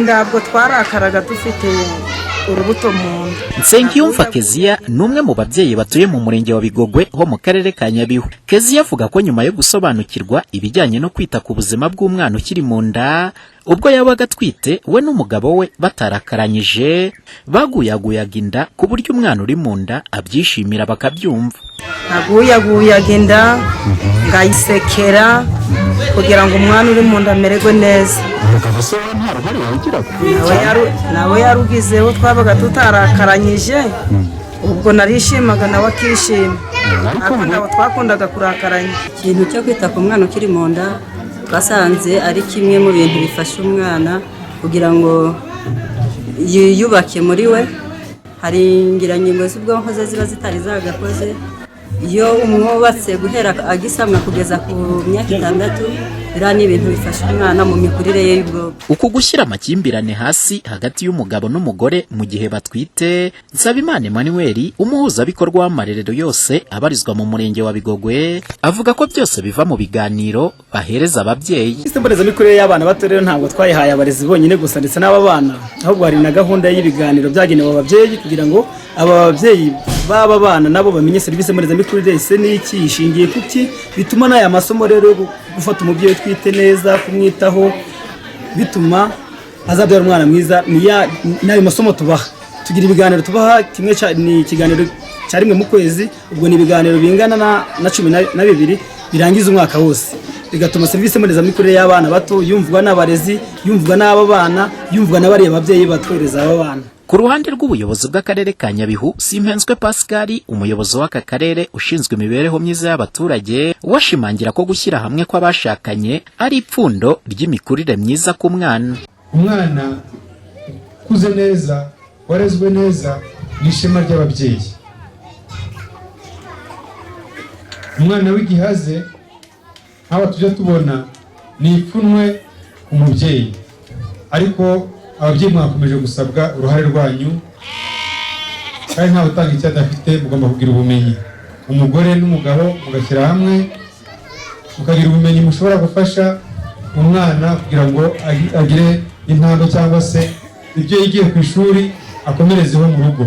ntabwo twarakaraga dufite urubuto mu nda. Nsengiyumva Kezia numwe mu babyeyi batuye mu murenge wa Bigogwe ho mu karere ka Nyabihu. Kezia avuga ko nyuma yo gusobanukirwa ibijyanye no kwita ku buzima bw'umwana ukiri mu nda, ubwo yabaga atwite we n'umugabo we batarakaranyije, baguyaguyaga inda ku buryo umwana uri mu nda abyishimira bakabyumva. Naguyaguyaga inda ngayisekera kugira ngo umwana uri mu nda amererwe neza. nawe yarugizeho twabaga tutarakaranyije, ubwo narishimaga nawe akishima. Twakundaga kurakaranya. Ikintu cyo kwita ku mwana ukiri mu nda twasanze ari kimwe mu bintu bifasha umwana kugira ngo yiyubake muri we. Hari ingirangingo z'ubwonko ze ziba zitari zagakoze. Iyo umwubatse guhera agisamwa kugeza ku myaka 6, biriya ni ibintu bifasha umwana mu mikurire ye y'ubwonko. Uku gushyira amakimbirane hasi hagati y'umugabo n'umugore mu gihe batwite, Nsabimana Emmanuel, umuhuzabikorwa w'amarerero yose abarizwa mu murenge wa Bigogwe, avuga ko byose biva mu biganiro bahereza ababyeyi. Mbonezamikurire y'abana bato rero ntabwo twayihaye abarezi bonyine gusa ndetse n'aba bana, ahubwo hari na gahunda y'ibiganiro byagenewe ababyeyi kugira ngo aba babyeyi baba bana nabo bamenye serivisi mbonezamikurire ise n'iki ishingiye kuki, bituma n'aya masomo rero gufata umubyeyi twite neza, kumwitaho, bituma azabyara umwana mwiza. N'ayo masomo tubaha, tugira ibiganiro tubaha, kimwe ni ikiganiro cya rimwe mu kwezi, ubwo ni ibiganiro bingana na 12 birangiza umwaka wose, bigatuma serivisi mbonezamikurire y'abana bato yumvwa n'abarezi, yumvwa n'aba bana, yumvwa n'abariya babyeyi batwereza aba bana. Ku ruhande rw'ubuyobozi bw'akarere ka Nyabihu, Simpenzwe Pascal, umuyobozi w'aka karere ushinzwe imibereho myiza y'abaturage, washimangira ko gushyira hamwe kw'abashakanye ari ipfundo ry'imikurire myiza ku mwana. Umwana kuze neza, warezwe neza, ni ishema ry'ababyeyi. Umwana w'igihaze aho tujya tubona ni ipfunwe ku mubyeyi, ariko ababyeyi mwakomeje gusabwa uruhare rwanyu, kandi ntawe utanga icyo adafite, mugomba kugira ubumenyi. Umugore n'umugabo mugashyira hamwe mukagira ubumenyi mushobora gufasha umwana kugira ngo agire intambwe cyangwa se ibyo yigiye ku ishuri akomerezeho mu rugo.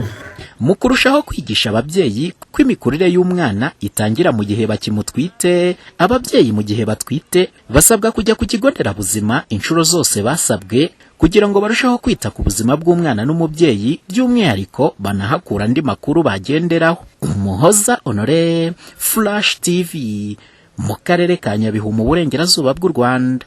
Mu kurushaho kwigisha ababyeyi ko imikurire y'umwana itangira mu gihe bakimutwite, ababyeyi mu gihe batwite basabwa kujya ku kigo nderabuzima inshuro zose basabwe kugira ngo barusheho kwita ku buzima bw'umwana n'umubyeyi, by'umwihariko banahakura andi makuru bagenderaho. Umuhoza Honore, Flash TV, mu karere ka Nyabihu mu burengerazuba bw'u Rwanda.